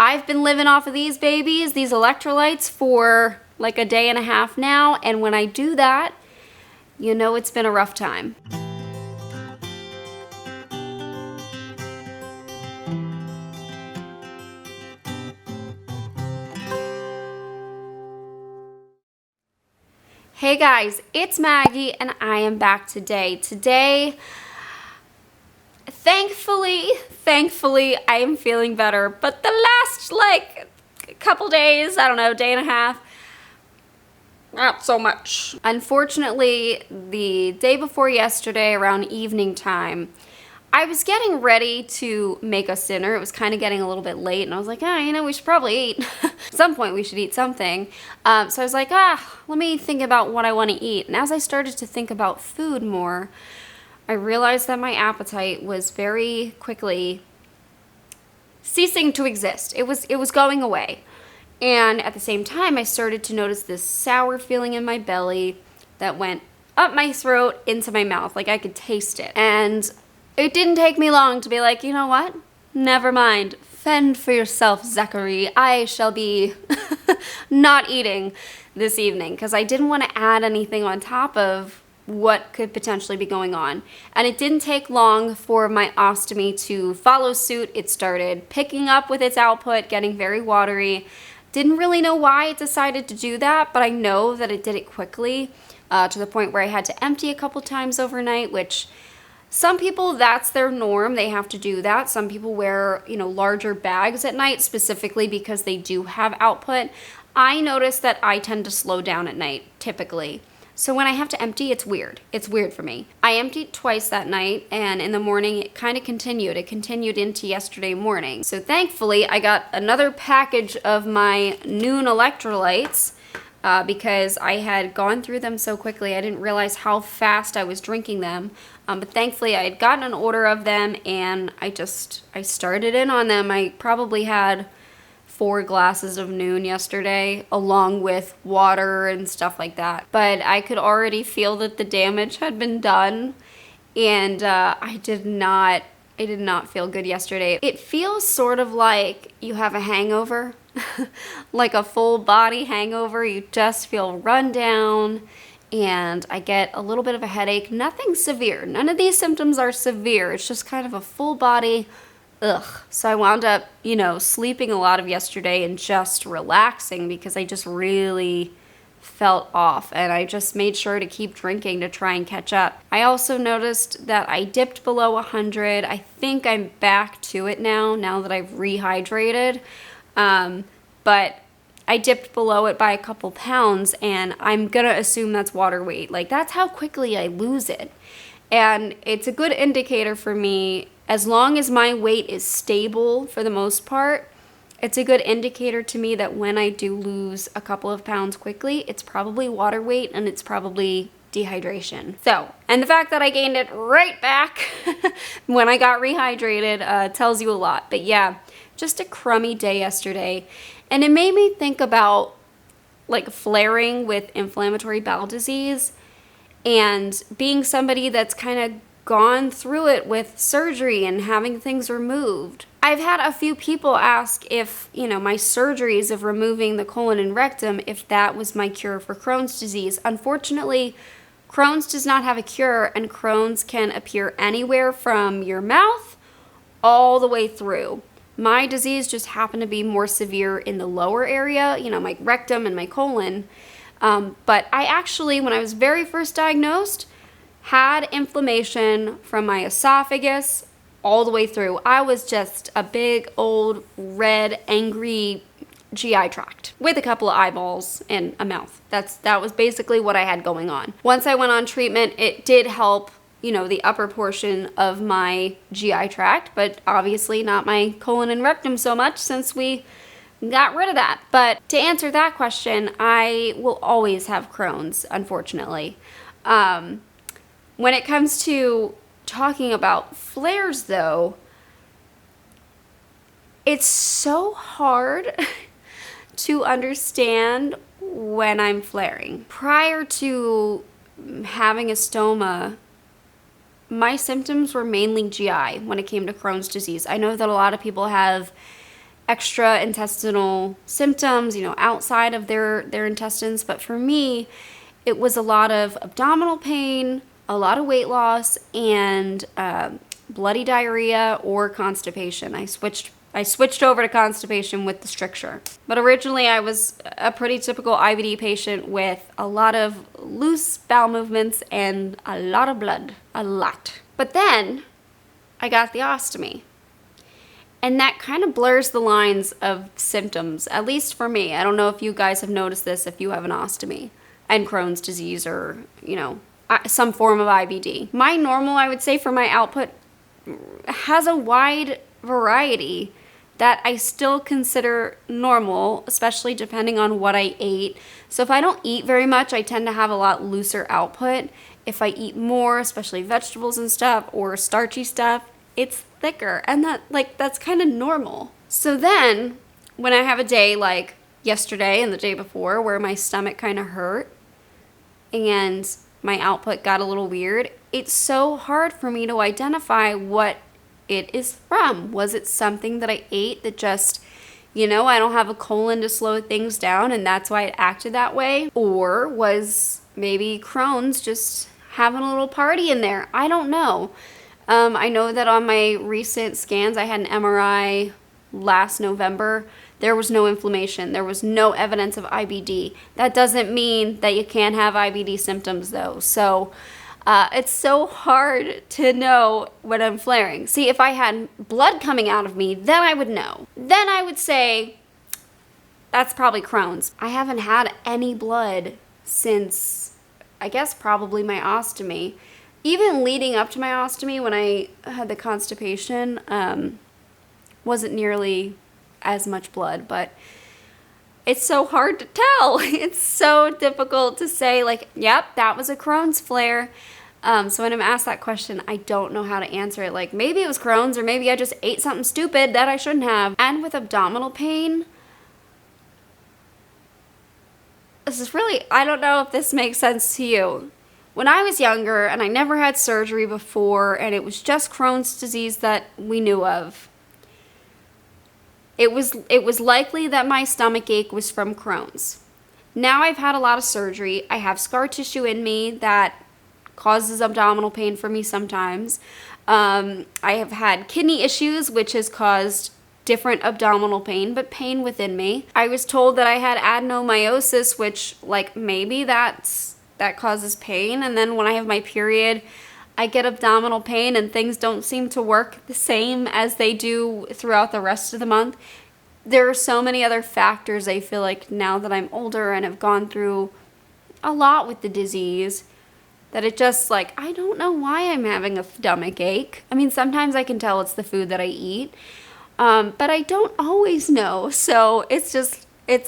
I've been living off of these babies, these electrolytes, for like a day and a half now, and when I do that, you know it's been a rough time. Hey guys, it's Maggie and I am back today. Thankfully, I am feeling better, but the last couple days, I don't know, day and a half, not so much. Unfortunately, the day before yesterday around evening time, I was getting ready to make us dinner. It was kind of getting a little bit late, and I was like, we should probably eat. At some point, we should eat something. So I was like, let me think about what I want to eat. And as I started to think about food more, I realized that my appetite was very quickly ceasing to exist. It was going away. And at the same time, I started to notice this sour feeling in my belly that went up my throat into my mouth. Like I could taste it. And it didn't take me long to be like, you know what? Never mind. Fend for yourself, 𝐜𝐸𝐬𝐧𝐞𝐬𝐬. I shall be not eating this evening because I didn't want to add anything on top of what could potentially be going on. And it didn't take long for my ostomy to follow suit. It started picking up with its output, getting very watery. Didn't really know why it decided to do that, but I know that it did it quickly to the point where I had to empty a couple times overnight, which some people, that's their norm. They have to do that. Some people wear, larger bags at night specifically because they do have output. I notice that I tend to slow down at night, typically. So when I have to empty, it's weird. It's weird for me. I emptied twice that night, and in the morning, it kind of continued. It continued into yesterday morning. So thankfully, I got another package of my noon electrolytes because I had gone through them so quickly. I didn't realize how fast I was drinking them. But thankfully, I had gotten an order of them, and I started in on them. I probably had 4 glasses of noon yesterday, along with water and stuff like that. But I could already feel that the damage had been done, and I did not feel good yesterday. It feels sort of like you have a hangover, like a full body hangover. You just feel run down, and I get a little bit of a headache. Nothing severe. None of these symptoms are severe. It's just kind of a full body So I wound up, sleeping a lot of yesterday and just relaxing because I just really felt off, and I just made sure to keep drinking to try and catch up. I also noticed that I dipped below 100. I think I'm back to it now that I've rehydrated. But I dipped below it by a couple pounds, and I'm gonna assume that's water weight. Like, that's how quickly I lose it. And it's a good indicator for me. As long as my weight is stable for the most part, it's a good indicator to me that when I do lose a couple of pounds quickly, it's probably water weight and it's probably dehydration. So, and the fact that I gained it right back when I got rehydrated tells you a lot. But yeah, just a crummy day yesterday. And it made me think about flaring with inflammatory bowel disease and being somebody that's kind of gone through it with surgery and having things removed. I've had a few people ask if, my surgeries of removing the colon and rectum, if that was my cure for Crohn's disease. Unfortunately, Crohn's does not have a cure, and Crohn's can appear anywhere from your mouth all the way through. My disease just happened to be more severe in the lower area, my rectum and my colon. But I actually, when I was very first diagnosed, had inflammation from my esophagus all the way through. I was just a big, old, red, angry GI tract with a couple of eyeballs and a mouth. That was basically what I had going on. Once I went on treatment, it did help, the upper portion of my GI tract, but obviously not my colon and rectum so much since we got rid of that. But to answer that question, I will always have Crohn's, unfortunately. When it comes to talking about flares, though, it's so hard to understand when I'm flaring. Prior to having a stoma, my symptoms were mainly GI when it came to Crohn's disease. I know that a lot of people have extra intestinal symptoms, you know, outside of their intestines. But for me, it was a lot of abdominal pain, a lot of weight loss, and bloody diarrhea or constipation. I switched over to constipation with the stricture. But originally I was a pretty typical IBD patient with a lot of loose bowel movements and a lot of blood, a lot. But then I got the ostomy. And that kind of blurs the lines of symptoms, at least for me. I don't know if you guys have noticed this if you have an ostomy and Crohn's disease or, you know, some form of IBD. My normal, I would say, for my output has a wide variety that I still consider normal, especially depending on what I ate. So if I don't eat very much, I tend to have a lot looser output. If I eat more, especially vegetables and stuff or starchy stuff, it's thicker, and that's kind of normal. So then when I have a day like yesterday and the day before where my stomach kind of hurt and my output got a little weird, it's so hard for me to identify what it is from. Was it something that I ate that just, you know, I don't have a colon to slow things down and that's why it acted that way? Or was maybe Crohn's just having a little party in there? I don't know. I know that on my recent scans, I had an MRI last November. There was no inflammation. There was no evidence of IBD. That doesn't mean that you can't have IBD symptoms though. So it's so hard to know when I'm flaring. See, if I had blood coming out of me, then I would know. Then I would say, that's probably Crohn's. I haven't had any blood since, I guess, probably my ostomy. Even leading up to my ostomy, when I had the constipation, wasn't nearly as much blood, but it's so hard to tell. It's so difficult to say, like, yep, that was a Crohn's flare. So when I'm asked that question, I don't know how to answer it. Like, maybe it was Crohn's, or maybe I just ate something stupid that I shouldn't have. And with abdominal pain, this is really, I don't know if this makes sense to you. When I was younger and I never had surgery before and it was just Crohn's disease that we knew of, it was likely that my stomach ache was from Crohn's. Now I've had a lot of surgery. I have scar tissue in me that causes abdominal pain for me sometimes. I have had kidney issues, which has caused different abdominal pain, but pain within me. I was told that I had adenomyosis, which, like, maybe that causes pain. And then when I have my period, I get abdominal pain and things don't seem to work the same as they do throughout the rest of the month. There are so many other factors, I feel like, now that I'm older and have gone through a lot with the disease, that it just, like, I don't know why I'm having a stomach ache. I mean, sometimes I can tell it's the food that I eat, but I don't always know. So it's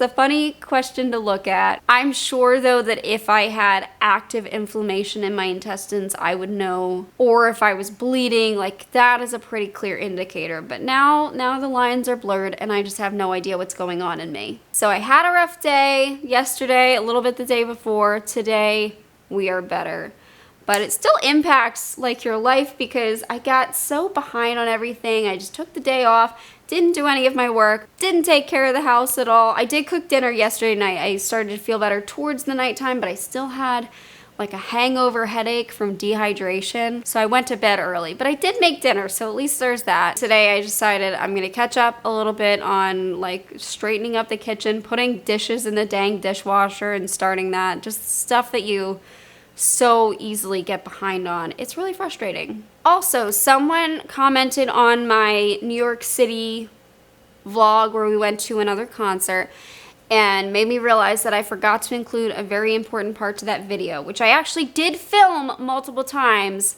a funny question to look at. I'm sure, though, that if I had active inflammation in my intestines, I would know. Or if I was bleeding, like, that is a pretty clear indicator. But now the lines are blurred and I just have no idea what's going on in me. So I had a rough day yesterday, a little bit the day before. Today, we are better. But it still impacts, like, your life, because I got so behind on everything. I just took the day off, didn't do any of my work, didn't take care of the house at all. I did cook dinner yesterday night. I started to feel better towards the nighttime, but I still had like a hangover headache from dehydration. So I went to bed early, but I did make dinner, so at least there's that. Today I decided I'm gonna catch up a little bit on, like, straightening up the kitchen, putting dishes in the dang dishwasher and starting that. Just stuff that you so easily get behind on. It's really frustrating. Also, someone commented on my New York City vlog where we went to another concert and made me realize that I forgot to include a very important part to that video, which I actually did film multiple times.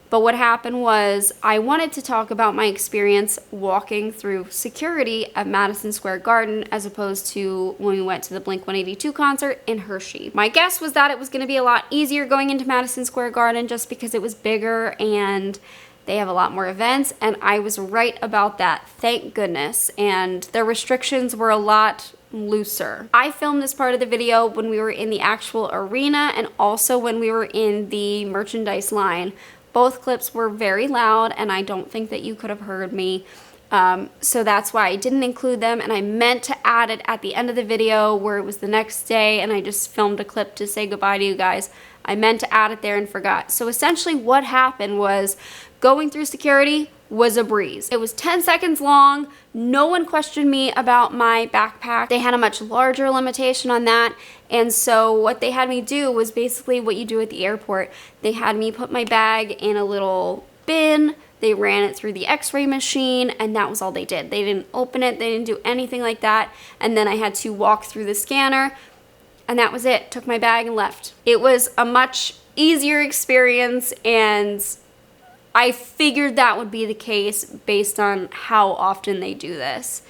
But what happened was I wanted to talk about my experience walking through security at Madison Square Garden as opposed to when we went to the Blink-182 concert in Hershey. My guess was that it was going to be a lot easier going into Madison Square Garden just because it was bigger and they have a lot more events, and I was right about that, thank goodness. And their restrictions were a lot looser. I filmed this part of the video when we were in the actual arena and also when we were in the merchandise line. Both clips were very loud and I don't think that you could have heard me. So that's why I didn't include them, and I meant to add it at the end of the video where it was the next day and I just filmed a clip to say goodbye to you guys. I meant to add it there and forgot. So essentially what happened was going through security was a breeze. It was 10 seconds long. No one questioned me about my backpack. They had a much larger limitation on that. And so what they had me do was basically what you do at the airport. They had me put my bag in a little bin. They ran it through the x-ray machine, and that was all they did. They didn't open it. They didn't do anything like that. And then I had to walk through the scanner, and that was it. Took my bag and left. It was a much easier experience, and I figured that would be the case based on how often they do this.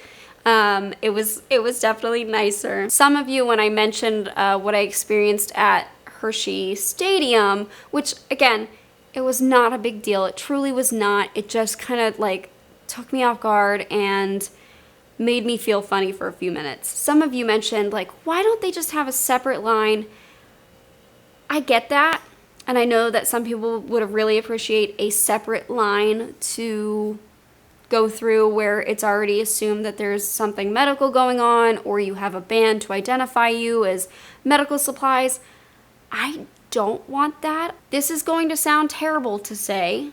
It was definitely nicer. Some of you, when I mentioned what I experienced at Hershey Stadium, which again, it was not a big deal. It truly was not. It just kind of like took me off guard and made me feel funny for a few minutes. Some of you mentioned like, why don't they just have a separate line? I get that. And I know that some people would have really appreciate a separate line to go through where it's already assumed that there's something medical going on, or you have a band to identify you as medical supplies. I don't want that. This is going to sound terrible to say,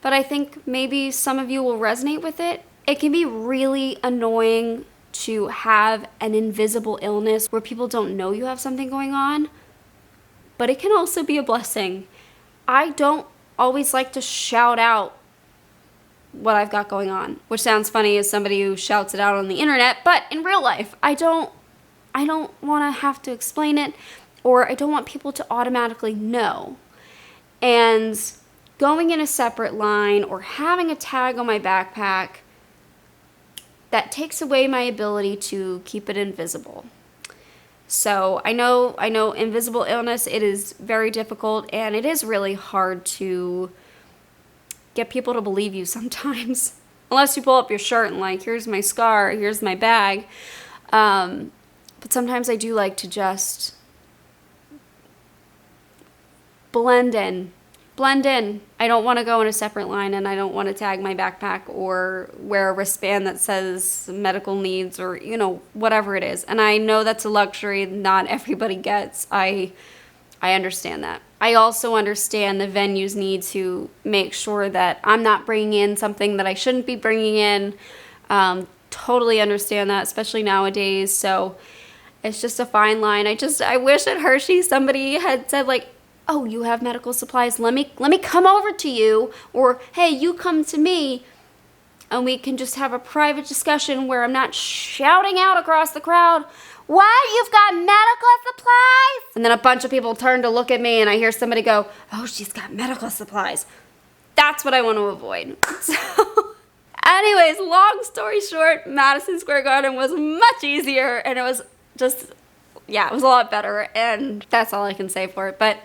but I think maybe some of you will resonate with it. It can be really annoying to have an invisible illness where people don't know you have something going on, but it can also be a blessing. I don't always like to shout out what I've got going on, which sounds funny as somebody who shouts it out on the internet, but in real life, I don't want to have to explain it, or I don't want people to automatically know. And going in a separate line or having a tag on my backpack, that takes away my ability to keep it invisible. So I know invisible illness, it is very difficult, and it is really hard to get people to believe you sometimes. Unless you pull up your shirt and like, here's my scar, here's my bag. But sometimes I do like to just blend in. I don't want to go in a separate line, and I don't want to tag my backpack or wear a wristband that says medical needs, or, you know, whatever it is. And I know that's a luxury not everybody gets. I understand that. I also understand the venue's need to make sure that I'm not bringing in something that I shouldn't be bringing in. Totally understand that, especially nowadays. So it's just a fine line. I wish at Hershey somebody had said like, oh, you have medical supplies, let me come over to you, or hey, you come to me, and we can just have a private discussion where I'm not shouting out across the crowd, what, you've got medical supplies? And then a bunch of people turn to look at me, and I hear somebody go, oh, she's got medical supplies. That's what I want to avoid. So anyways, long story short, Madison Square Garden was much easier, and it was just, yeah, it was a lot better, and that's all I can say for it. But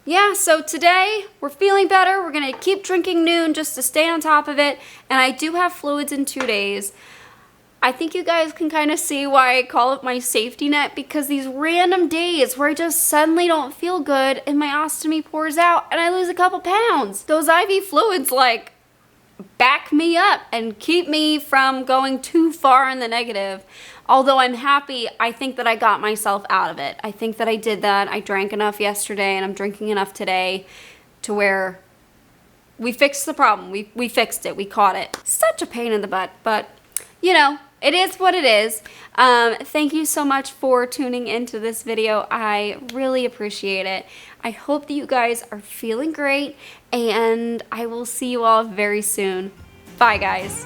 yeah, so today we're feeling better. We're going to keep drinking Noon just to stay on top of it. And I do have fluids in 2 days. I think you guys can kind of see why I call it my safety net, because these random days where I just suddenly don't feel good and my ostomy pours out and I lose a couple pounds, those IV fluids like back me up and keep me from going too far in the negative. Although I'm happy, I think that I got myself out of it. I think that I did that. I drank enough yesterday, and I'm drinking enough today to where we fixed the problem. We fixed it. We caught it. Such a pain in the butt, but you know, it is what it is. Thank you so much for tuning into this video. I really appreciate it. I hope that you guys are feeling great, and I will see you all very soon. Bye, guys.